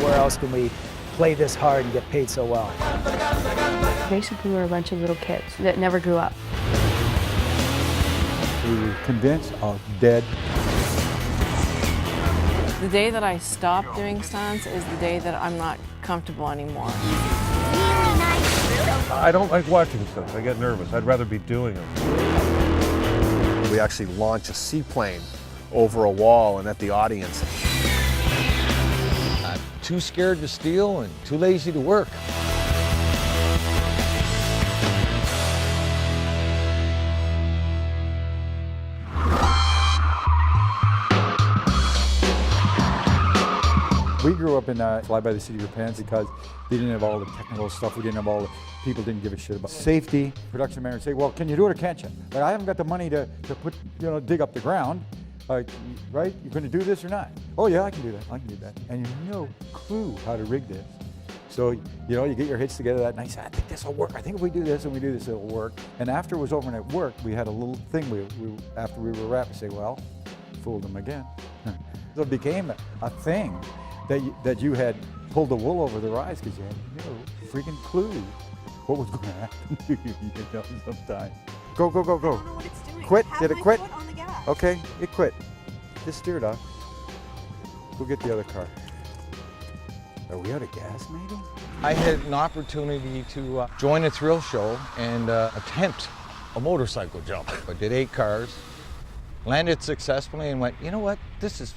where else can we play this hard and get paid so well? Basically, we were a bunch of little kids that never grew up. We were convinced of dead. The day that I stop doing stunts is the day that I'm not comfortable anymore. I don't like watching stunts. I get nervous. I'd rather be doing them. We actually launch a seaplane over a wall and at the audience. I'm too scared to steal and too lazy to work. We grew up in Fly by the Seat of Your Pants because they didn't have all the technical stuff. We didn't have all the people didn't give a shit about safety. Production manager say, well, can you do it or can't you? Like, I haven't got the money to put, dig up the ground. Right? You're going to do this or not? Oh yeah, I can do that. I can do that. And you have no clue how to rig this. So, you get your heads together that night, I think this will work. I think if we do this and we do this, it'll work. And after it was over and it worked, we had a little thing after we were wrapped, we say, well, fooled them again. So it became a thing that you had pulled the wool over their eyes because you had no freaking clue what was going to happen to you, sometimes. Go, go, go, go. Quit? Did it quit? Okay, it quit. Just steer it off. We'll get the other car. Are we out of gas, maybe? I had an opportunity to join a thrill show and attempt a motorcycle jump. I did 8 cars, landed successfully and went, you know what, this is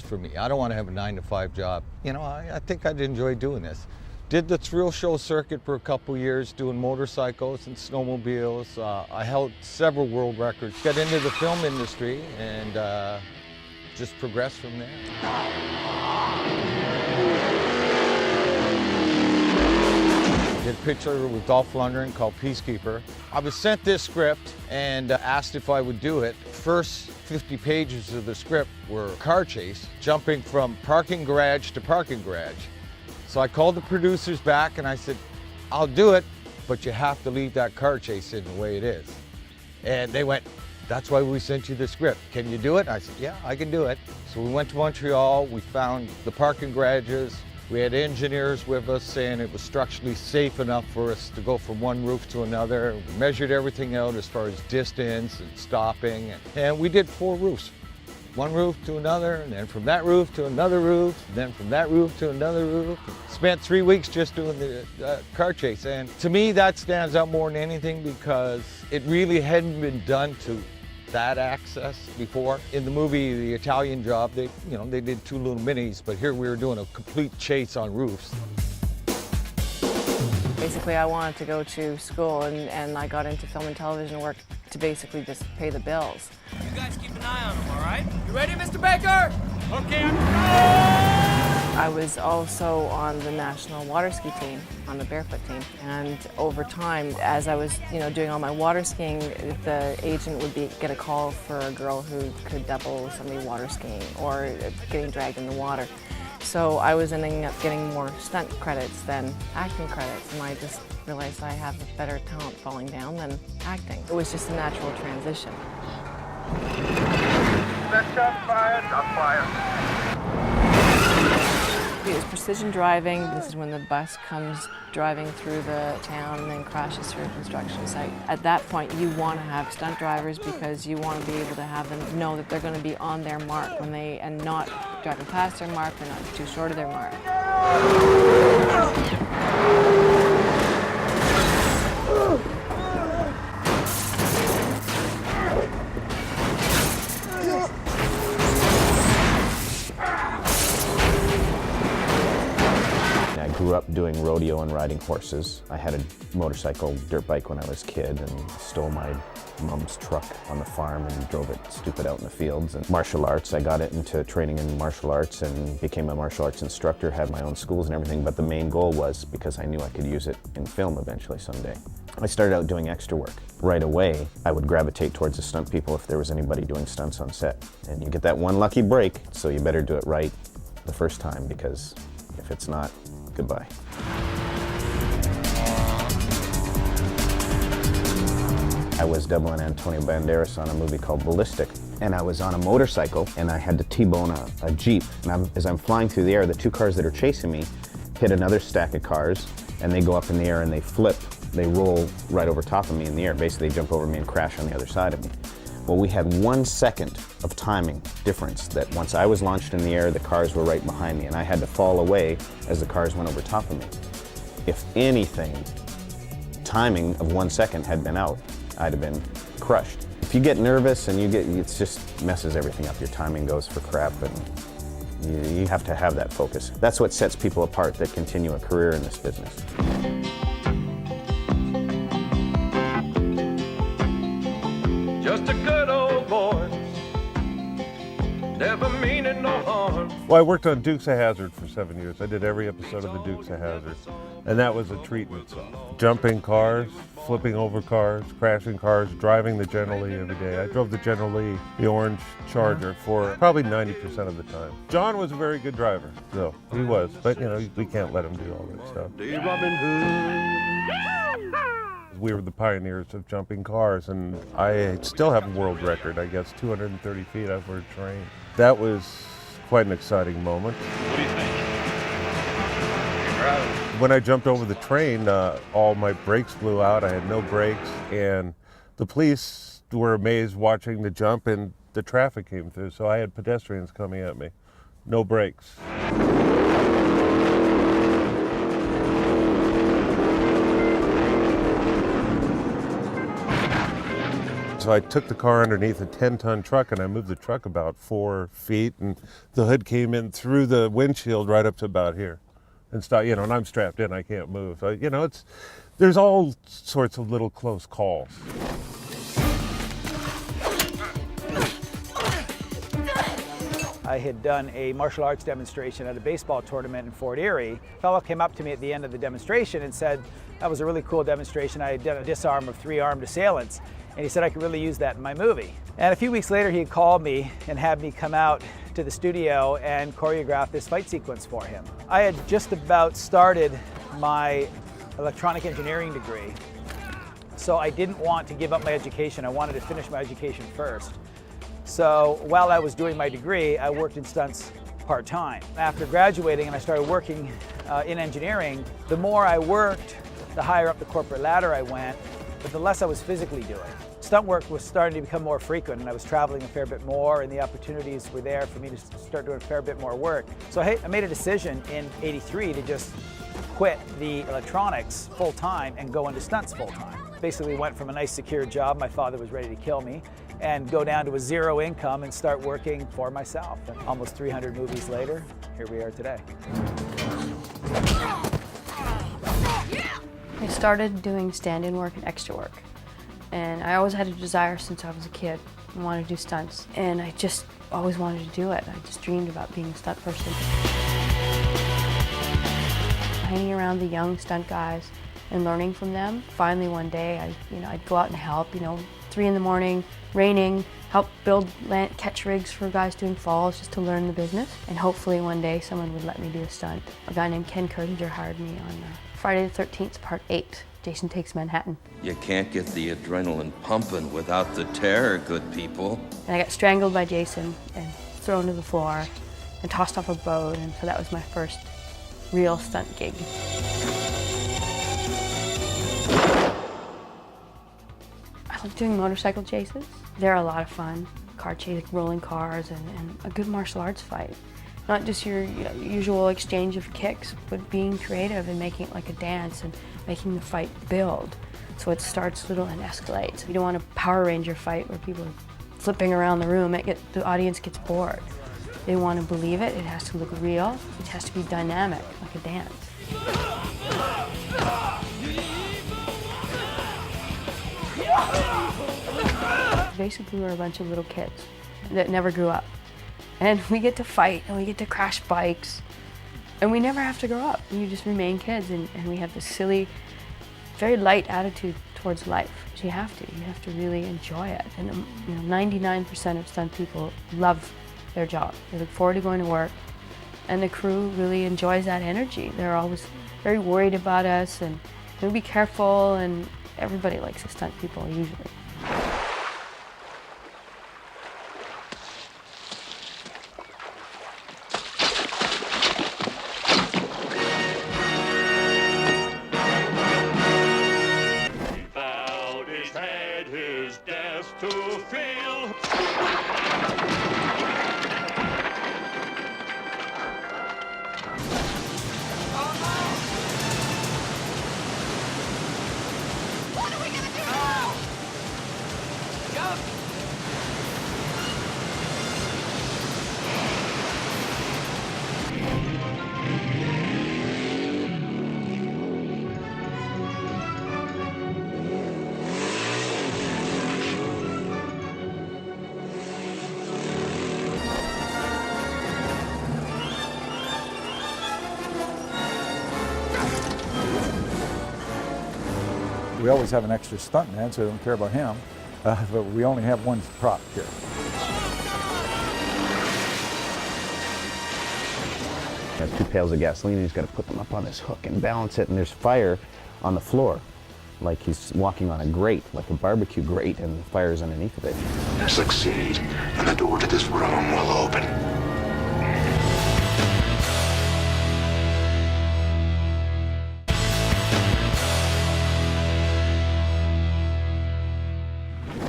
for me. I don't want to have a 9-to-5 job. I think I'd enjoy doing this. Did the thrill show circuit for a couple years, doing motorcycles and snowmobiles. I held several world records. Got into the film industry and just progressed from there. Did a picture with Dolph Lundgren called Peacekeeper. I was sent this script and asked if I would do it. First 50 pages of the script were a car chase, jumping from parking garage to parking garage. So I called the producers back and I said, I'll do it, but you have to leave that car chase in the way it is. And they went, that's why we sent you the script. Can you do it? I said, yeah, I can do it. So we went to Montreal, we found the parking garages. We had engineers with us saying it was structurally safe enough for us to go from one roof to another. We measured everything out as far as distance and stopping. And we did 4 roofs. One roof to another, and then from that roof to another roof, and then from that roof to another roof. Spent 3 weeks just doing the car chase. And to me, that stands out more than anything because it really hadn't been done to that access before. In the movie, The Italian Job, they did 2 little minis, but here we were doing a complete chase on roofs. Basically, I wanted to go to school and I got into film and television work to basically just pay the bills. You guys keep an eye on him, all right? You ready, Mr. Baker? Okay, I was also on the national water ski team, on the barefoot team. And over time, as I was doing all my water skiing, the agent would get a call for a girl who could double somebody water skiing or getting dragged in the water. So I was ending up getting more stunt credits than acting credits, and I just realized I have a better talent falling down than acting. It was just a natural transition. Shots fired, shots fired. It was precision driving. This is when the bus comes driving through the town and then crashes through a construction site. At that point, you want to have stunt drivers because you want to be able to have them know that they're going to be on their mark and not driving past their mark or not too short of their mark. I grew up doing rodeo and riding horses. I had a motorcycle, dirt bike when I was a kid and stole my mom's truck on the farm and drove it stupid out in the fields. And martial arts, I got into training in martial arts and became a martial arts instructor, had my own schools and everything, but the main goal was because I knew I could use it in film eventually someday. I started out doing extra work. Right away, I would gravitate towards the stunt people if there was anybody doing stunts on set. And you get that one lucky break, so you better do it right the first time because if it's not, goodbye. I was doubling Antonio Banderas on a movie called Ballistic, and I was on a motorcycle, and I had to T-bone a Jeep. And as I'm flying through the air, the two cars that are chasing me hit another stack of cars, and they go up in the air and they flip. They roll right over top of me in the air. Basically, they jump over me and crash on the other side of me. Well, we had 1 second of timing difference that once I was launched in the air, the cars were right behind me, and I had to fall away as the cars went over top of me. If anything, timing of 1 second had been out, I'd have been crushed. If you get nervous and it just messes everything up. Your timing goes for crap, and you have to have that focus. That's what sets people apart that continue a career in this business. Just a good old boy, never meaning no harm. Well, I worked on Dukes of Hazzard for 7 years. I did every episode of the Dukes of Hazzard, and that was a treat in itself. Jumping cars, flipping over cars, crashing cars, driving the General Lee every day. I drove the General Lee, the orange Charger, for probably 90% of the time. John was a very good driver, so he was, but you know, we can't let him do all that stuff. Robin Hood. We were the pioneers of jumping cars, and I still have a world record, I guess, 230 feet over a train. That was quite an exciting moment. What do you think? You're proud? When I jumped over the train, all my brakes blew out. I had no brakes, and the police were amazed watching the jump, and the traffic came through, so I had pedestrians coming at me. No brakes. So I took the car underneath a 10-ton truck, and I moved the truck about 4 feet, and the hood came in through the windshield right up to about here. And start, you know, and I'm strapped in, I can't move. So, you know, there's all sorts of little close calls. I had done a martial arts demonstration at a baseball tournament in Fort Erie. A fellow came up to me at the end of the demonstration and said, that was a really cool demonstration. I had done a disarm of 3 armed assailants. And he said I could really use that in my movie. And a few weeks later, he had called me and had me come out to the studio and choreograph this fight sequence for him. I had just about started my electronic engineering degree, so I didn't want to give up my education. I wanted to finish my education first. So while I was doing my degree, I worked in stunts part-time. After graduating and I started working in engineering, the more I worked, the higher up the corporate ladder I went, but the less I was physically doing. Stunt work was starting to become more frequent, and I was traveling a fair bit more, and the opportunities were there for me to start doing a fair bit more work. So I made a decision in '83 to just quit the electronics full-time and go into stunts full-time. Basically went from a nice secure job, my father was ready to kill me, and go down to a 0 income and start working for myself. And almost 300 movies later, here we are today. I started doing stand-in work and extra work. And I always had a desire since I was a kid. I wanted to do stunts. And I just always wanted to do it. I just dreamed about being a stunt person. Hanging around the young stunt guys and learning from them. Finally one day, I'd go out and help, 3 in the morning, raining, help build catch rigs for guys doing falls just to learn the business. And hopefully one day someone would let me do a stunt. A guy named Ken Kurdinger hired me on Friday the 13th, Part 8, Jason Takes Manhattan. You can't get the adrenaline pumping without the terror, good people. And I got strangled by Jason and thrown to the floor and tossed off a boat, and so that was my first real stunt gig. I like doing motorcycle chases. They're a lot of fun. Car chasing, rolling cars, and a good martial arts fight. Not just your usual exchange of kicks, but being creative and making it like a dance and making the fight build. So it starts little and escalates. You don't want a Power Ranger fight where people are flipping around the room. The audience gets bored. They want to believe it. It has to look real. It has to be dynamic, like a dance. Basically, we're a bunch of little kids that never grew up. And we get to fight, and we get to crash bikes, and we never have to grow up. We just remain kids, and we have this silly, very light attitude towards life. You have to really enjoy it. And 99% of stunt people love their job. They look forward to going to work, and the crew really enjoys that energy. They're always very worried about us, and be careful, and everybody likes the stunt people usually. What are we gonna do now? Jump! We always have an extra stunt man, so I don't care about him. But we only have one prop here. He has 2 pails of gasoline, and he's got to put them up on this hook and balance it, and there's fire on the floor, like he's walking on a grate, like a barbecue grate, and the fire's underneath of it. Succeed, and the door to this room will open.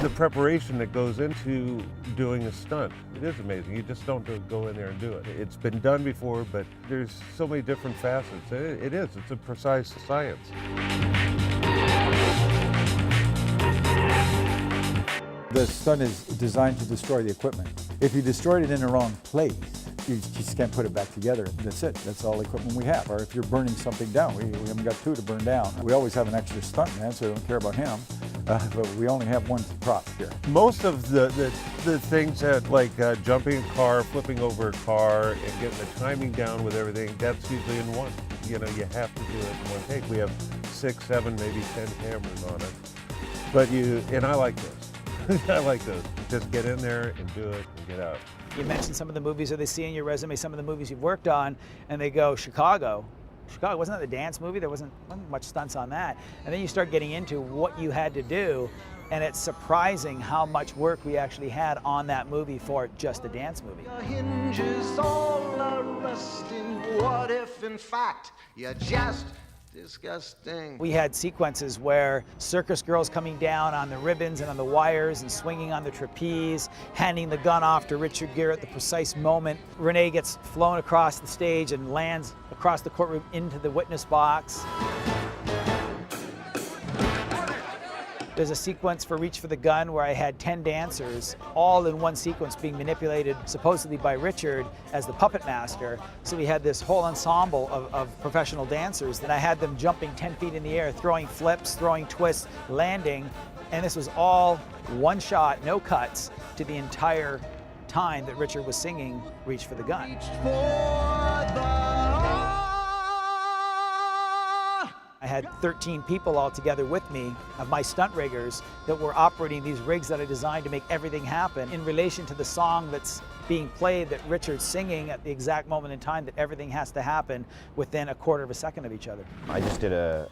The preparation that goes into doing a stunt, it is amazing. You just don't go in there and do it. It's been done before, but there's so many different facets. It's a precise science. The stunt is designed to destroy the equipment. If you destroyed it in the wrong place, you just can't put it back together. That's it. That's all the equipment we have. Or if you're burning something down, we haven't got 2 to burn down. We always have an extra stunt man, so I don't care about him. But we only have one prop here. Most of the things that, like jumping a car, flipping over a car, and getting the timing down with everything, that's usually in one. You know, you have to do it in one take. We have 6, 7, maybe 10 cameras on it. But and I like this. I like this. Just get in there and do it and get out. You mentioned some of the movies that they see in your resume, some of the movies you've worked on, and they go, Chicago, wasn't that the dance movie? There wasn't much stunts on that. And then you start getting into what you had to do, and it's surprising how much work we actually had on that movie for just a dance movie. Your hinges all are rusting. What if, in fact, you're just disgusting? We had sequences where circus girls coming down on the ribbons and on the wires and swinging on the trapeze, handing the gun off to Richard Gere at the precise moment. Renee gets flown across the stage and lands across the courtroom into the witness box. There's a sequence for Reach for the Gun where I had 10 dancers all in one sequence being manipulated supposedly by Richard as the puppet master. So we had this whole ensemble of professional dancers, and I had them jumping 10 feet in the air, throwing flips, throwing twists, landing, and this was all one shot, no cuts, to the entire time that Richard was singing Reach for the Gun. I had 13 people all together with me, of my stunt riggers, that were operating these rigs that I designed to make everything happen in relation to the song that's being played that Richard's singing at the exact moment in time that everything has to happen within a quarter of a second of each other. I just did a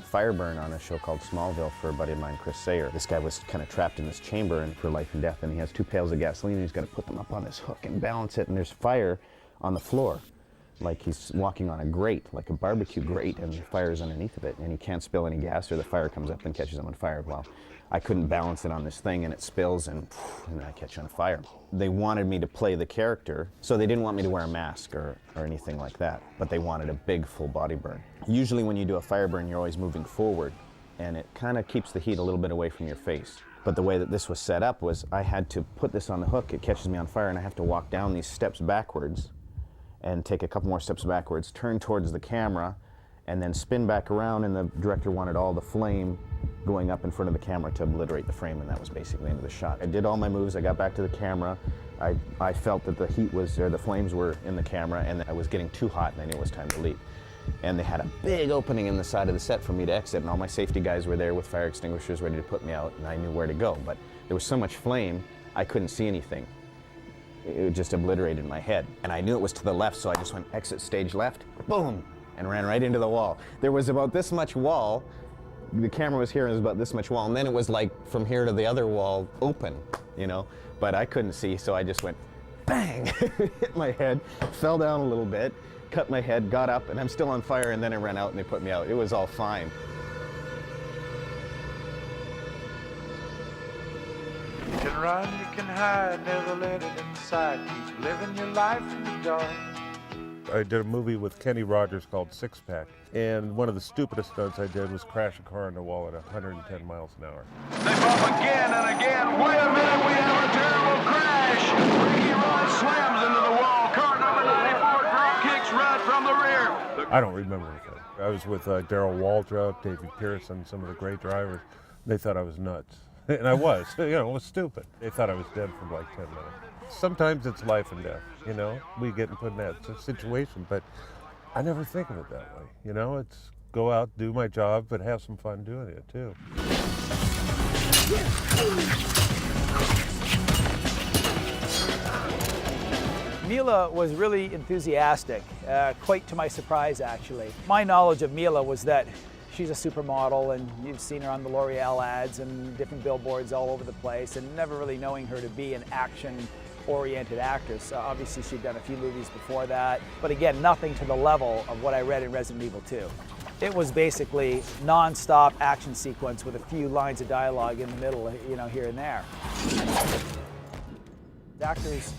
fire burn on a show called Smallville for a buddy of mine, Chris Sayer. This guy was kind of trapped in this chamber and for life and death, and he has 2 pails of gasoline, and he's got to put them up on this hook and balance it, and there's fire on the floor, like he's walking on a grate, like a barbecue grate, and the fire's underneath of it, and he can't spill any gas or the fire comes up and catches him on fire. Well, I couldn't balance it on this thing, and it spills, and I catch on fire. They wanted me to play the character, so they didn't want me to wear a mask or anything like that, but they wanted a big full body burn. Usually when you do a fire burn, you're always moving forward, and it kind of keeps the heat a little bit away from your face. But the way that this was set up was I had to put this on the hook, it catches me on fire, and I have to walk down these steps backwards and take a couple more steps backwards, turn towards the camera, and then spin back around, and the director wanted all the flame going up in front of the camera to obliterate the frame, and that was basically the end of the shot. I did all my moves, I got back to the camera, I felt that the heat was, or the flames were in the camera, and I was getting too hot, and I knew it was time to leave. And they had a big opening in the side of the set for me to exit, and all my safety guys were there with fire extinguishers ready to put me out, and I knew where to go, but there was so much flame, I couldn't see anything. It just obliterated my head. And I knew it was to the left, so I just went exit stage left, boom, and ran right into the wall. There was about this much wall, the camera was here and it was about this much wall, and then it was like from here to the other wall open, you know? But I couldn't see, so I just went bang, hit my head, fell down a little bit, cut my head, got up, and I'm still on fire, and then I ran out and they put me out. It was all fine. You can run, you can hide, never let it inside. Keep living your life in the dark. I did a movie with Kenny Rogers called Six Pack, and one of the stupidest stunts I did was crash a car into a wall at 110 miles an hour. They bump again and again. Wait a minute, we have a terrible crash. Ricky Rod slams into the wall. Car number 94 drop kicks Rudd from the rear. I don't remember anything. I was with Darrell Waldrop, David Pearson, some of the great drivers. They thought I was nuts. And I was, it was stupid. They thought I was dead for like 10 minutes. Sometimes it's life and death, we get put in that situation, but I never think of it that way, it's go out, do my job, but have some fun doing it too. Mila was really enthusiastic, quite to my surprise actually. My knowledge of Mila was that she's a supermodel, and you've seen her on the L'Oreal ads and different billboards all over the place, and never really knowing her to be an action-oriented actress. Obviously, she'd done a few movies before that, but again, nothing to the level of what I read in Resident Evil 2. It was basically non-stop action sequence with a few lines of dialogue in the middle, here and there. The actors'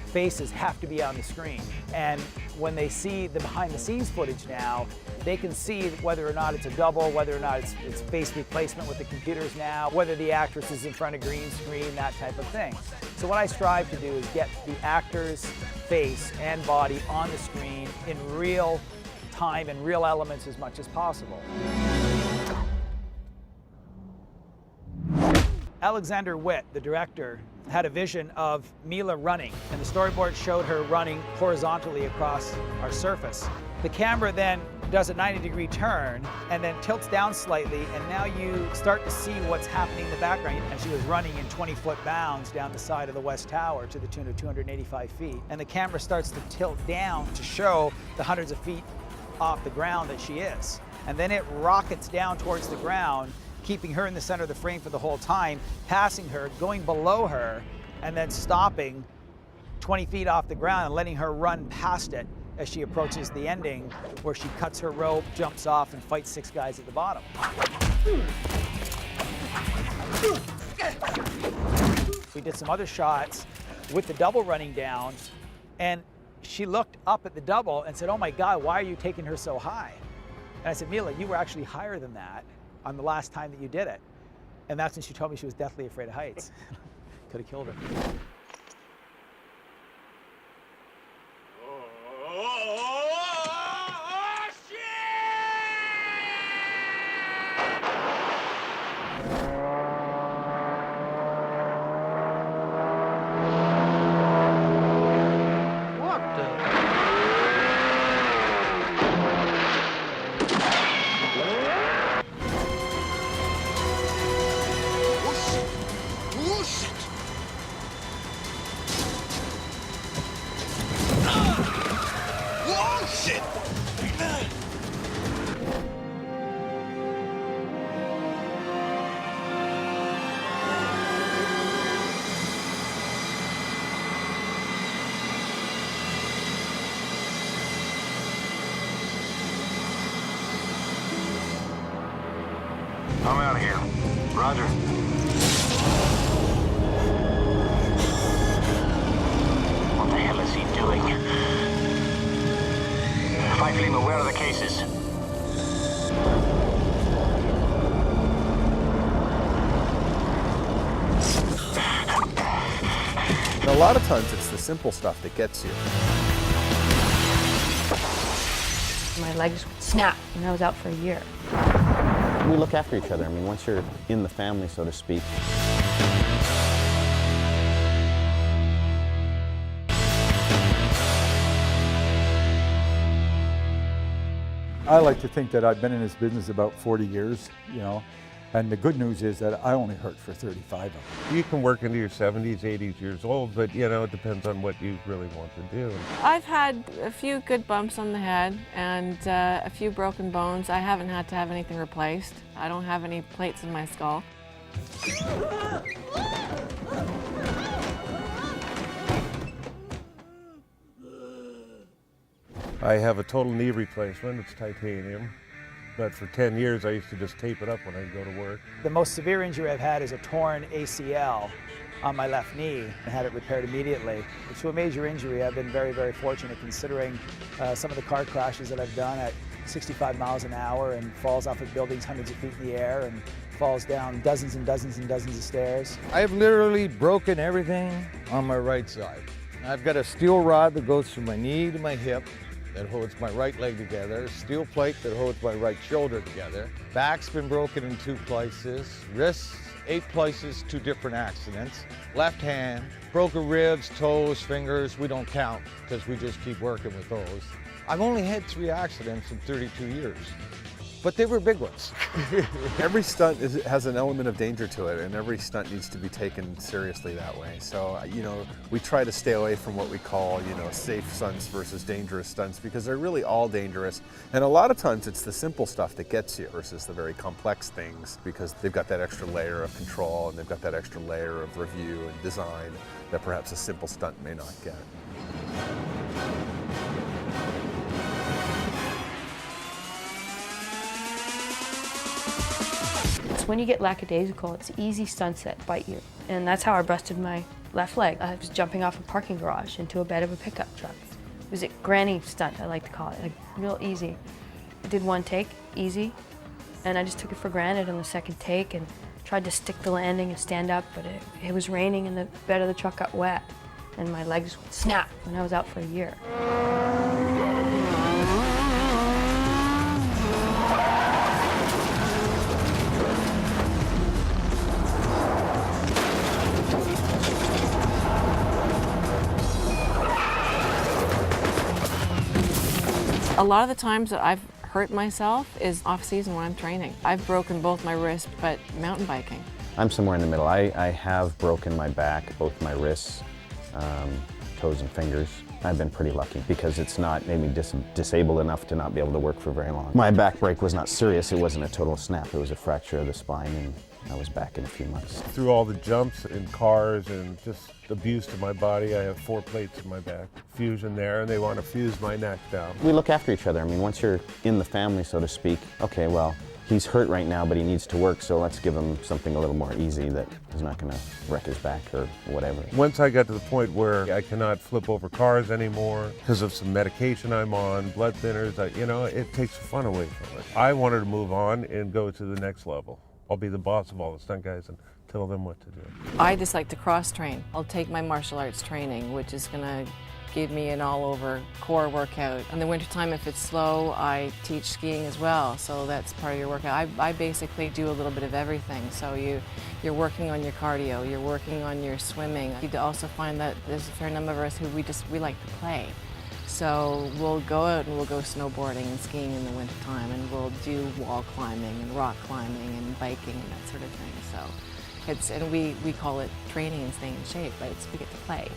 faces have to be on the screen, and when they see the behind-the-scenes footage now, they can see whether or not it's a double, whether or not it's face replacement with the computers now, whether the actress is in front of green screen, that type of thing. So what I strive to do is get the actor's face and body on the screen in real time and real elements as much as possible. Alexander Witt, the director, had a vision of Mila running, and the storyboard showed her running horizontally across our surface. The camera then does a 90-degree turn and then tilts down slightly, and now you start to see what's happening in the background. And she was running in 20-foot bounds down the side of the West Tower to the tune of 285 feet. And the camera starts to tilt down to show the hundreds of feet off the ground that she is. And then it rockets down towards the ground, keeping her in the center of the frame for the whole time, passing her, going below her, and then stopping 20 feet off the ground and letting her run past it as she approaches the ending, where she cuts her rope, jumps off, and fights 6 guys at the bottom. We did some other shots with the double running down, and she looked up at the double and said, "Oh my God, why are you taking her so high?" And I said, "Mila, you were actually higher than that on the last time that you did it." And that's when she told me she was deathly afraid of heights. Could have killed her. I'm out of here. Roger. What the hell is he doing? 5 Lima, where are the cases? And a lot of times it's the simple stuff that gets you. My legs would snap, and I was out for a year. We look after each other. I mean, once you're in the family, so to speak. I like to think that I've been in this business about 40 years, and the good news is that I only hurt for 35 of them. You can work into your 70s, 80s years old, but it depends on what you really want to do. I've had a few good bumps on the head and a few broken bones. I haven't had to have anything replaced. I don't have any plates in my skull. I have a total knee replacement. It's titanium. But for 10 years, I used to just tape it up when I go to work. The most severe injury I've had is a torn ACL on my left knee and had it repaired immediately. To a major injury, I've been very, very fortunate considering some of the car crashes that I've done at 65 miles an hour and falls off of buildings hundreds of feet in the air and falls down dozens and dozens and dozens of stairs. I've literally broken everything on my right side. I've got a steel rod that goes from my knee to my hip that holds my right leg together, a steel plate that holds my right shoulder together. Back's been broken in 2 places, wrists 8 places, 2 different accidents. Left hand, broken ribs, toes, fingers, we don't count because we just keep working with those. I've only had 3 accidents in 32 years, but they were big ones. Every stunt has an element of danger to it, and every stunt needs to be taken seriously that way. So, we try to stay away from what we call, safe stunts versus dangerous stunts, because they're really all dangerous. And a lot of times it's the simple stuff that gets you versus the very complex things, because they've got that extra layer of control and they've got that extra layer of review and design that perhaps a simple stunt may not get. When you get lackadaisical, it's easy stunts that bite you. And that's how I busted my left leg. I was jumping off a parking garage into a bed of a pickup truck. It was a granny stunt, I like to call it, like real easy. I did 1 take, easy, and I just took it for granted on the 2nd take and tried to stick the landing and stand up, but it was raining and the bed of the truck got wet and my legs would snap and I was out for a year. A lot of the times that I've hurt myself is off-season when I'm training. I've broken both my wrists, but mountain biking. I'm somewhere in the middle. I have broken my back, both my wrists, toes and fingers. I've been pretty lucky because it's not made me disabled enough to not be able to work for very long. My back break was not serious. It wasn't a total snap. It was a fracture of the spine, and I was back in a few months. Through all the jumps in cars and just abuse to my body, I have 4 plates in my back. Fusion there, and they want to fuse my neck down. We look after each other. I mean, once you're in the family, so to speak, okay, well, he's hurt right now, but he needs to work, so let's give him something a little more easy that is not going to wreck his back or whatever. Once I got to the point where I cannot flip over cars anymore because of some medication I'm on, blood thinners, it takes fun away from it. I wanted to move on and go to the next level. I'll be the boss of all the stunt guys and tell them what to do. I just like to cross-train. I'll take my martial arts training, which is going to give me an all-over core workout. In the wintertime, if it's slow, I teach skiing as well, so that's part of your workout. I basically do a little bit of everything. So you're working on your cardio, you're working on your swimming. You also find that there's a fair number of us who we like to play. So we'll go out and we'll go snowboarding and skiing in the wintertime, and we'll do wall climbing and rock climbing and biking and that sort of thing. So and we call it training and staying in shape, but we get to play.